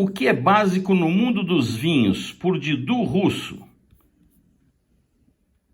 O que é básico no mundo dos vinhos, por Didu Russo.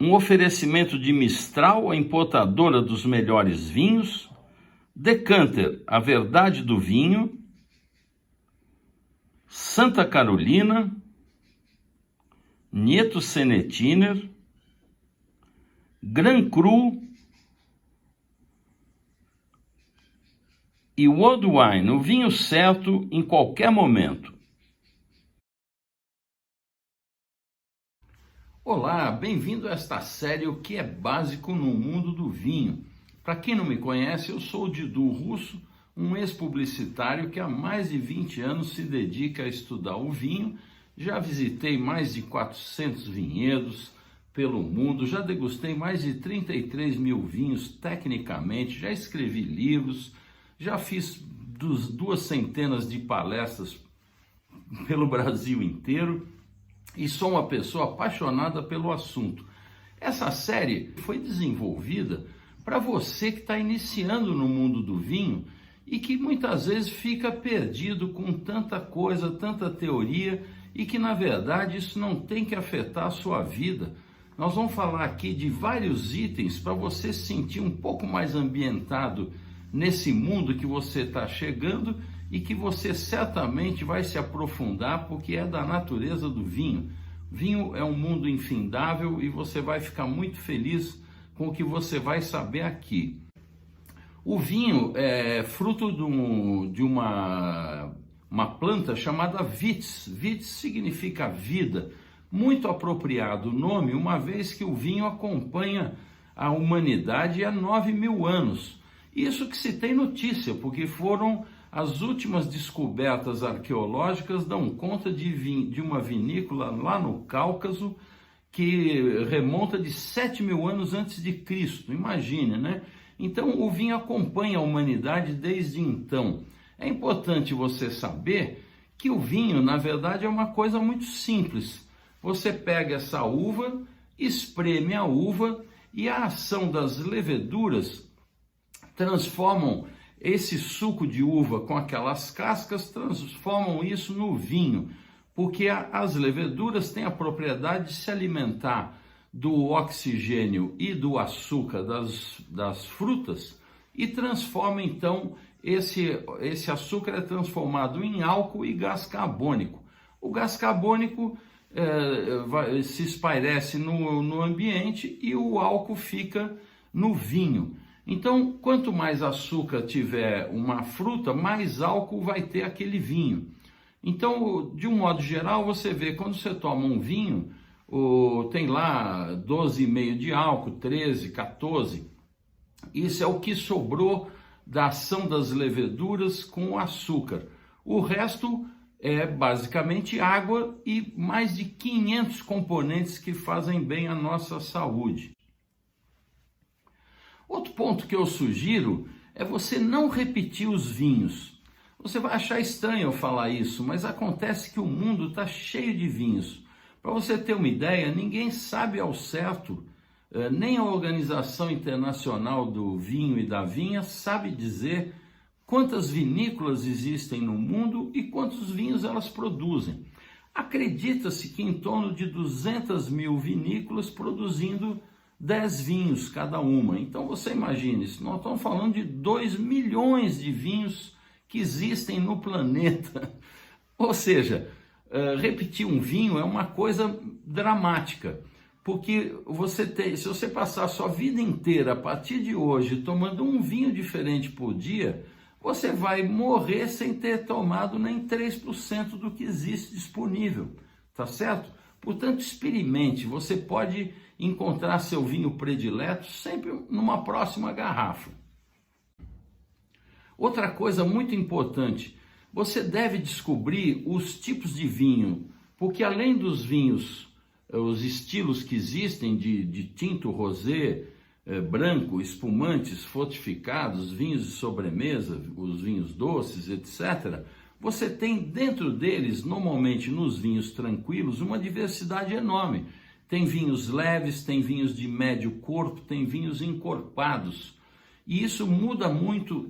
Um oferecimento de Mistral, a importadora dos melhores vinhos. Decanter, a verdade do vinho. Santa Carolina. Nieto Senetiner. Gran Cru. E World Wine, o vinho certo em qualquer momento. Olá, bem-vindo a esta série O que é básico no mundo do vinho. Para quem não me conhece, eu sou o Didu Russo, um ex-publicitário que há mais de 20 anos se dedica a estudar o vinho. Já visitei mais de 400 vinhedos pelo mundo, já degustei mais de 33 mil vinhos tecnicamente, já escrevi livros, já fiz 200 de palestras pelo Brasil inteiro e sou uma pessoa apaixonada pelo assunto. Essa série foi desenvolvida para você que está iniciando no mundo do vinho e que muitas vezes fica perdido com tanta coisa, tanta teoria e que na verdade isso não tem que afetar a sua vida. Nós vamos falar aqui de vários itens para você se sentir um pouco mais ambientado nesse mundo que você está chegando e que você certamente vai se aprofundar porque é da natureza do vinho. Vinho é um mundo infindável e você vai ficar muito feliz com o que você vai saber aqui. O vinho é fruto de uma planta chamada vitis. Vitis significa vida. Muito apropriado o nome, uma vez que o vinho acompanha a humanidade há 9.000 anos. Isso que se tem notícia, porque foram as últimas descobertas arqueológicas dão conta de uma vinícola lá no Cáucaso que remonta de 7.000 anos antes de Cristo. Imagine, né? Então o vinho acompanha a humanidade desde então. É importante você saber que o vinho, na verdade, é uma coisa muito simples. Você pega essa uva, espreme a uva e a ação das leveduras transformam esse suco de uva com aquelas cascas, transformam isso no vinho, porque as leveduras têm a propriedade de se alimentar do oxigênio e do açúcar das frutas e transforma então, esse açúcar é transformado em álcool e gás carbônico. O gás carbônico se espairece no ambiente e o álcool fica no vinho. Então, quanto mais açúcar tiver uma fruta, mais álcool vai ter aquele vinho. Então, de um modo geral, você vê, quando você toma um vinho, tem lá 12,5 de álcool, 13, 14. Isso é o que sobrou da ação das leveduras com o açúcar. O resto é basicamente água e mais de 500 componentes que fazem bem à nossa saúde. Outro ponto que eu sugiro é você não repetir os vinhos. Você vai achar estranho eu falar isso, mas acontece que o mundo está cheio de vinhos. Para você ter uma ideia, ninguém sabe ao certo, nem a Organização Internacional do Vinho e da Vinha sabe dizer quantas vinícolas existem no mundo e quantos vinhos elas produzem. Acredita-se que em torno de 200.000 vinícolas produzindo 10 vinhos cada uma. Então você imagine, nós estamos falando de 2 milhões de vinhos que existem no planeta. Ou seja, repetir um vinho é uma coisa dramática, porque se você passar a sua vida inteira a partir de hoje tomando um vinho diferente por dia, você vai morrer sem ter tomado nem 3% do que existe disponível, tá certo? Portanto, experimente, você pode encontrar seu vinho predileto sempre numa próxima garrafa. Outra coisa muito importante, você deve descobrir os tipos de vinho, porque além dos vinhos, os estilos que existem de tinto, rosé, branco, espumantes, fortificados, vinhos de sobremesa, os vinhos doces, etc., você tem dentro deles, normalmente nos vinhos tranquilos, uma diversidade enorme. Tem vinhos leves, tem vinhos de médio corpo, tem vinhos encorpados. E isso muda muito,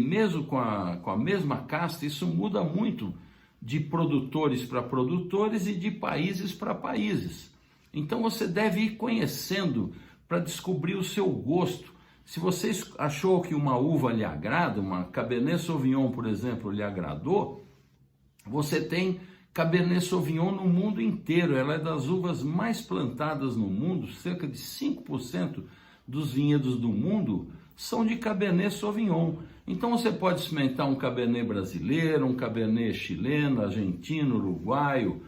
mesmo com a mesma casta, isso muda muito de produtores para produtores e de países para países. Então você deve ir conhecendo para descobrir o seu gosto. Se você achou que uma uva lhe agrada, uma Cabernet Sauvignon, por exemplo, lhe agradou, você tem Cabernet Sauvignon no mundo inteiro. Ela é das uvas mais plantadas no mundo, cerca de 5% dos vinhedos do mundo são de Cabernet Sauvignon. Então você pode experimentar um Cabernet brasileiro, um Cabernet chileno, argentino, uruguaio,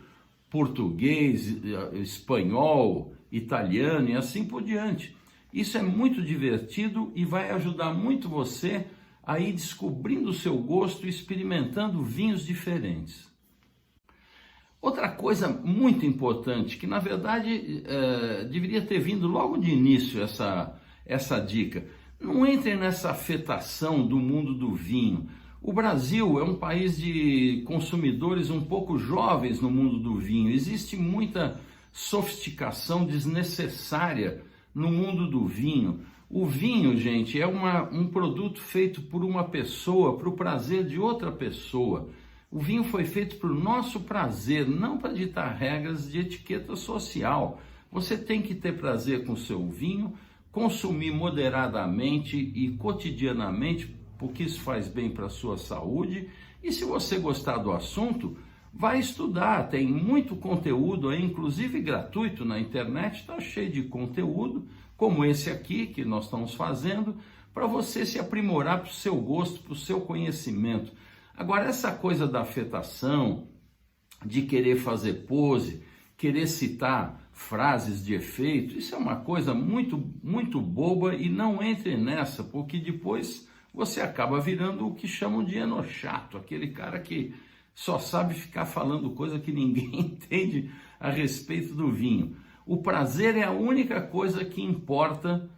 português, espanhol, italiano e assim por diante. Isso é muito divertido e vai ajudar muito você a ir descobrindo o seu gosto e experimentando vinhos diferentes. Outra coisa muito importante, que na verdade deveria ter vindo logo de início essa dica, não entre nessa afetação do mundo do vinho. O Brasil é um país de consumidores um pouco jovens no mundo do vinho. Existe muita sofisticação desnecessária no mundo do vinho. O vinho, gente, é um produto feito por uma pessoa, para o prazer de outra pessoa. O vinho foi feito para o nosso prazer, não para ditar regras de etiqueta social. Você tem que ter prazer com o seu vinho, consumir moderadamente e cotidianamente, porque isso faz bem para a sua saúde. E se você gostar do assunto, vai estudar. Tem muito conteúdo aí, inclusive gratuito na internet, está cheio de conteúdo, como esse aqui que nós estamos fazendo, para você se aprimorar para o seu gosto, para o seu conhecimento. Agora, essa coisa da afetação, de querer fazer pose, querer citar frases de efeito, isso é uma coisa muito, muito boba, e não entre nessa, porque depois você acaba virando o que chamam de enochato, aquele cara que só sabe ficar falando coisa que ninguém entende a respeito do vinho. O prazer é a única coisa que importa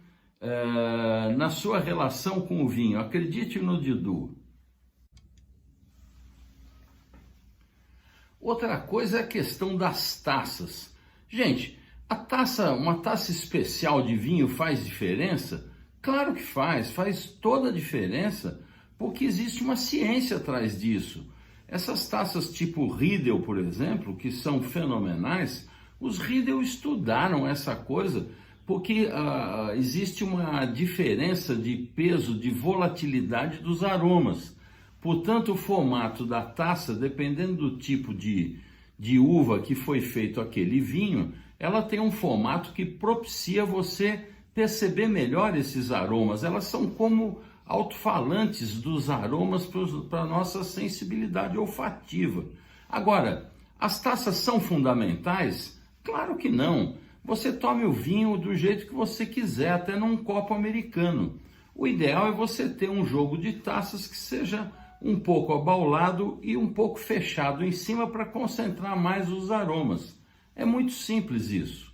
na sua relação com o vinho. Acredite no Didu. Outra coisa é a questão das taças. Gente, uma taça especial de vinho faz diferença? Claro que faz toda a diferença, porque existe uma ciência atrás disso. Essas taças tipo Riedel, por exemplo, que são fenomenais, os Riedel estudaram essa coisa, porque existe uma diferença de peso, de volatilidade dos aromas. Portanto, o formato da taça, dependendo do tipo de uva que foi feito aquele vinho, ela tem um formato que propicia você perceber melhor esses aromas. Elas são como alto-falantes dos aromas para a nossa sensibilidade olfativa. Agora, as taças são fundamentais? Claro que não. Você tome o vinho do jeito que você quiser, até num copo americano. O ideal é você ter um jogo de taças que seja um pouco abaulado e um pouco fechado em cima para concentrar mais os aromas. É muito simples isso.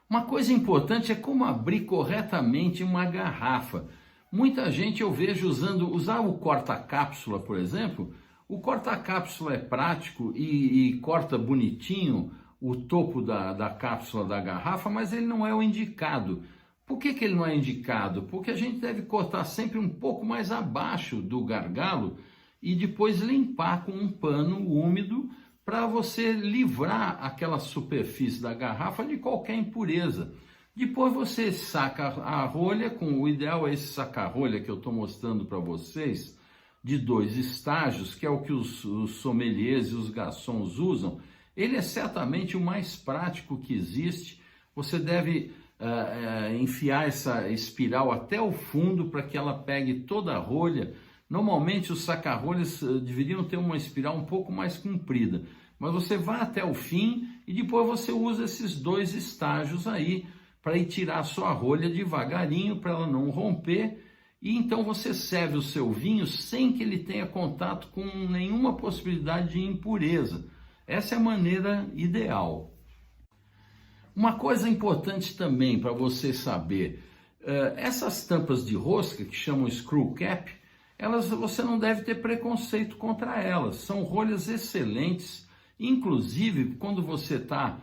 Uma coisa importante é como abrir corretamente uma garrafa. Muita gente eu vejo usar o corta-cápsula, por exemplo. O corta-cápsula é prático e corta bonitinho o topo da cápsula da garrafa, mas ele não é o indicado. Por que ele não é indicado? Porque a gente deve cortar sempre um pouco mais abaixo do gargalo e depois limpar com um pano úmido para você livrar aquela superfície da garrafa de qualquer impureza. Depois você saca a rolha, o ideal é esse saca-rolha que eu estou mostrando para vocês, de 2 estágios, que é o que os sommeliers e os garçons usam. Ele é certamente o mais prático que existe. Você deve enfiar essa espiral até o fundo para que ela pegue toda a rolha. Normalmente os saca-rolhas deveriam ter uma espiral um pouco mais comprida, mas você vai até o fim e depois você usa esses 2 estágios aí para ir tirar a sua rolha devagarinho para ela não romper, e então você serve o seu vinho sem que ele tenha contato com nenhuma possibilidade de impureza. Essa é a maneira ideal. Uma coisa importante também para você saber, essas tampas de rosca que chamam screw cap, você não deve ter preconceito contra elas, são rolhas excelentes, inclusive quando você está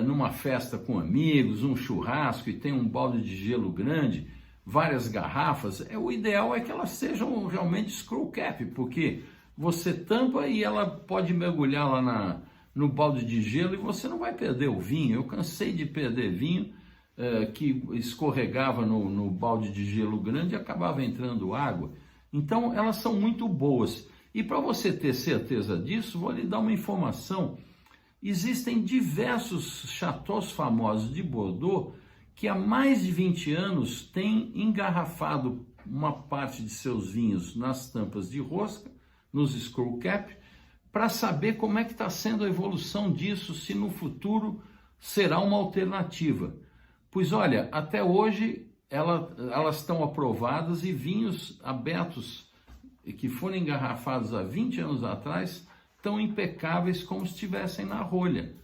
numa festa com amigos, um churrasco e tem um balde de gelo grande, várias garrafas, o ideal é que elas sejam realmente screw cap, porque você tampa e ela pode mergulhar lá no balde de gelo e você não vai perder o vinho. Eu cansei de perder vinho que escorregava no balde de gelo grande e acabava entrando água. Então elas são muito boas. E para você ter certeza disso, vou lhe dar uma informação. Existem diversos chateaus famosos de Bordeaux que há mais de 20 anos têm engarrafado uma parte de seus vinhos nas tampas de rosca, nos screw cap, para saber como é que está sendo a evolução disso, se no futuro será uma alternativa. Pois olha, até hoje elas estão aprovadas e vinhos abertos que foram engarrafados há 20 anos atrás estão impecáveis como se estivessem na rolha.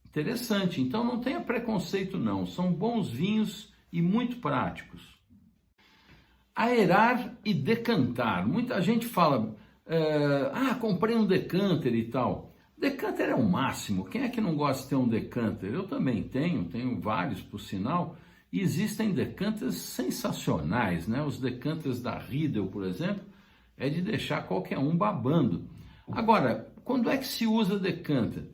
Interessante, então não tenha preconceito não, são bons vinhos e muito práticos. Aerar e decantar. Muita gente fala, comprei um decanter e tal. Decanter é o máximo, quem é que não gosta de ter um decanter? Eu também tenho vários por sinal, e existem decanters sensacionais, né? Os decanters da Riedel, por exemplo, é de deixar qualquer um babando. Agora, quando é que se usa decanter?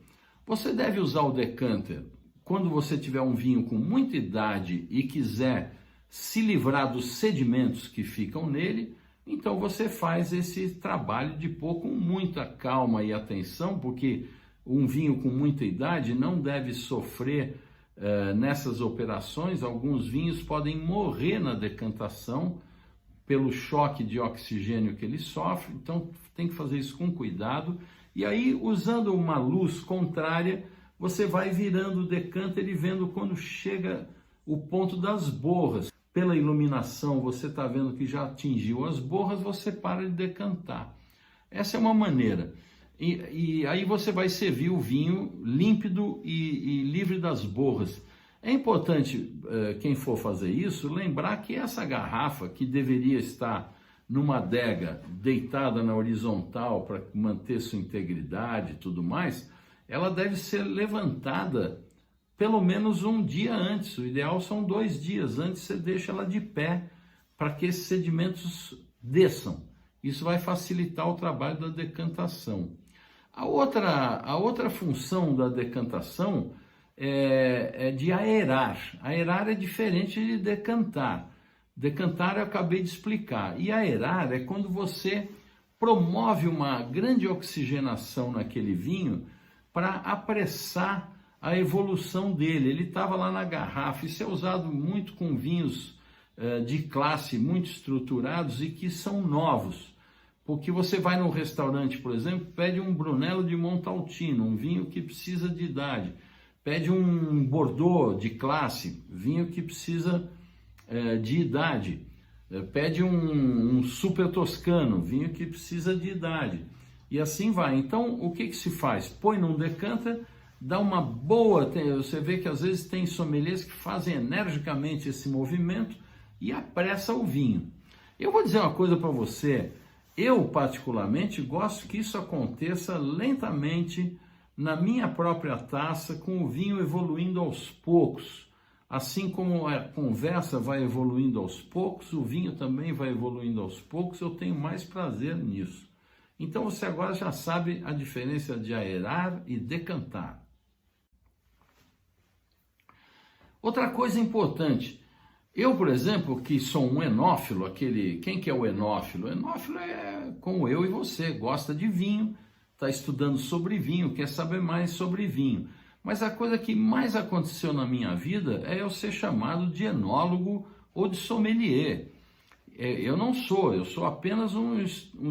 Você deve usar o decanter quando você tiver um vinho com muita idade e quiser se livrar dos sedimentos que ficam nele, então você faz esse trabalho de pôr com muita calma e atenção, porque um vinho com muita idade não deve sofrer nessas operações. Alguns vinhos podem morrer na decantação pelo choque de oxigênio que ele sofre, então tem que fazer isso com cuidado. E aí, usando uma luz contrária, você vai virando o decanter e vendo quando chega o ponto das borras. Pela iluminação, você está vendo que já atingiu as borras, você para de decantar. Essa é uma maneira. E aí você vai servir o vinho límpido e livre das borras. É importante, quem for fazer isso, lembrar que essa garrafa, que deveria estar numa adega deitada na horizontal para manter sua integridade e tudo mais, ela deve ser levantada pelo menos um dia antes. O ideal são 2 dias antes, você deixa ela de pé para que esses sedimentos desçam. Isso vai facilitar o trabalho da decantação. A outra função da decantação é de aerar. Aerar é diferente de decantar. Decantar eu acabei de explicar. E aerar é quando você promove uma grande oxigenação naquele vinho para apressar a evolução dele. Ele estava lá na garrafa. Isso é usado muito com vinhos de classe muito estruturados e que são novos. Porque você vai num restaurante, por exemplo, pede um Brunello de Montalcino, um vinho que precisa de idade. Pede um Bordeaux de classe, vinho que precisa de idade. Pede um Super Toscano, vinho que precisa de idade. E assim vai. Então, o que se faz? Põe num decanter, dá uma boa... Você vê que às vezes tem sommeliers que fazem energicamente esse movimento e apressa o vinho. Eu vou dizer uma coisa para você. Eu, particularmente, gosto que isso aconteça lentamente na minha própria taça, com o vinho evoluindo aos poucos. Assim como a conversa vai evoluindo aos poucos, o vinho também vai evoluindo aos poucos, eu tenho mais prazer nisso. Então você agora já sabe a diferença de aerar e decantar. Outra coisa importante, eu, por exemplo, que sou um enófilo, quem que é o enófilo? O enófilo é como eu e você, gosta de vinho, está estudando sobre vinho, quer saber mais sobre vinho. Mas a coisa que mais aconteceu na minha vida é eu ser chamado de enólogo ou de sommelier. Eu não sou, eu sou apenas um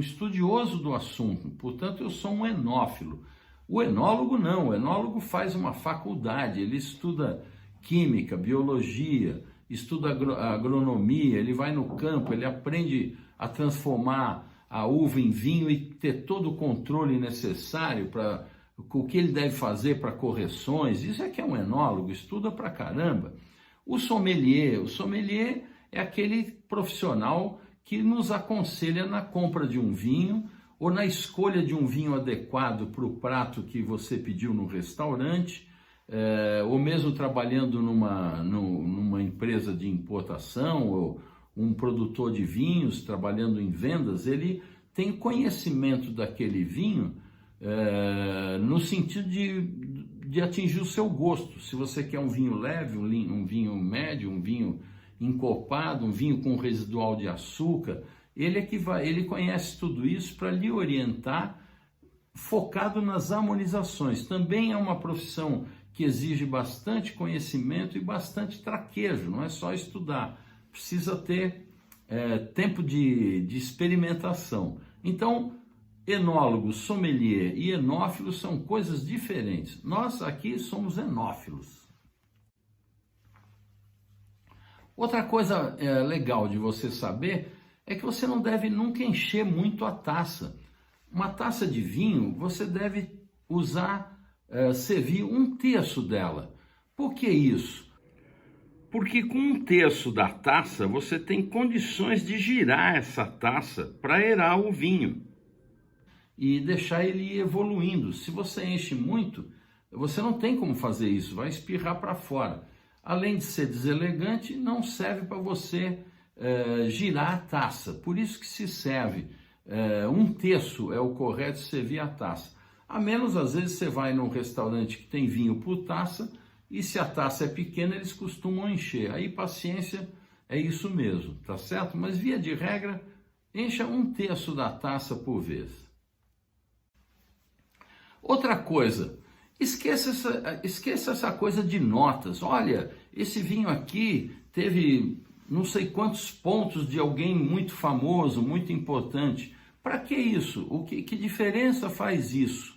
estudioso do assunto, portanto eu sou um enófilo. O enólogo não, o enólogo faz uma faculdade, ele estuda química, biologia, estuda agronomia, ele vai no campo, ele aprende a transformar a uva em vinho e ter todo o controle necessário para o que ele deve fazer para correções. Isso é que é um enólogo, estuda pra caramba. O sommelier é aquele profissional que nos aconselha na compra de um vinho ou na escolha de um vinho adequado para o prato que você pediu no restaurante, ou mesmo trabalhando numa empresa de importação ou um produtor de vinhos trabalhando em vendas. Ele tem conhecimento daquele vinho no sentido de atingir o seu gosto. Se você quer um vinho leve, um vinho médio, um vinho encorpado, um vinho com residual de açúcar, ele conhece tudo isso para lhe orientar, focado nas harmonizações. Também é uma profissão que exige bastante conhecimento e bastante traquejo, não é só estudar, precisa ter tempo de experimentação. Então, enólogo, sommelier e enófilo são coisas diferentes. Nós aqui somos enófilos. Outra coisa legal de você saber é que você não deve nunca encher muito a taça. Uma taça de vinho, você deve servir 1/3 dela. Por que isso? Porque com 1/3 da taça, você tem condições de girar essa taça para aerar o vinho e deixar ele ir evoluindo. Se você enche muito, você não tem como fazer isso, vai espirrar para fora. Além de ser deselegante, não serve para você girar a taça. Por isso que se serve 1/3 é o correto servir a taça. A menos, às vezes, você vai num restaurante que tem vinho por taça e se a taça é pequena, eles costumam encher. Aí, paciência, é isso mesmo, tá certo? Mas, via de regra, encha 1/3 da taça por vez. Outra coisa, esqueça essa coisa de notas. Olha, esse vinho aqui teve não sei quantos pontos de alguém muito famoso, muito importante. Para que isso? Que diferença faz isso?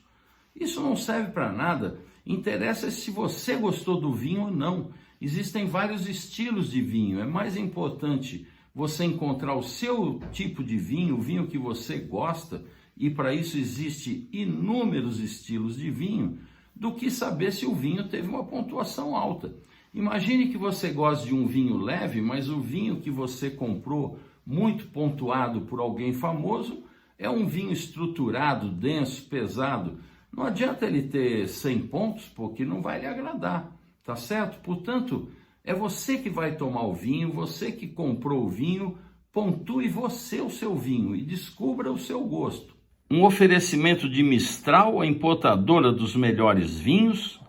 Isso não serve para nada. Interessa se você gostou do vinho ou não. Existem vários estilos de vinho. É mais importante você encontrar o seu tipo de vinho, o vinho que você gosta, e para isso existe inúmeros estilos de vinho, do que saber se o vinho teve uma pontuação alta. Imagine que você gosta de um vinho leve, mas o vinho que você comprou, muito pontuado por alguém famoso, é um vinho estruturado, denso, pesado. Não adianta ele ter 100 pontos, porque não vai lhe agradar, tá certo? Portanto, é você que vai tomar o vinho, você que comprou o vinho, pontue você o seu vinho e descubra o seu gosto. Um oferecimento de Mistral, a importadora dos melhores vinhos,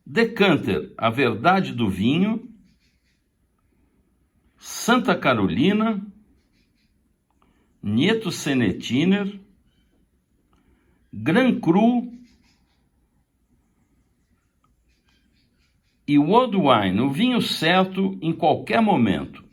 Decanter, a verdade do vinho, Santa Carolina, Nieto Senetiner, Gran Cru e World Wine, o vinho certo em qualquer momento.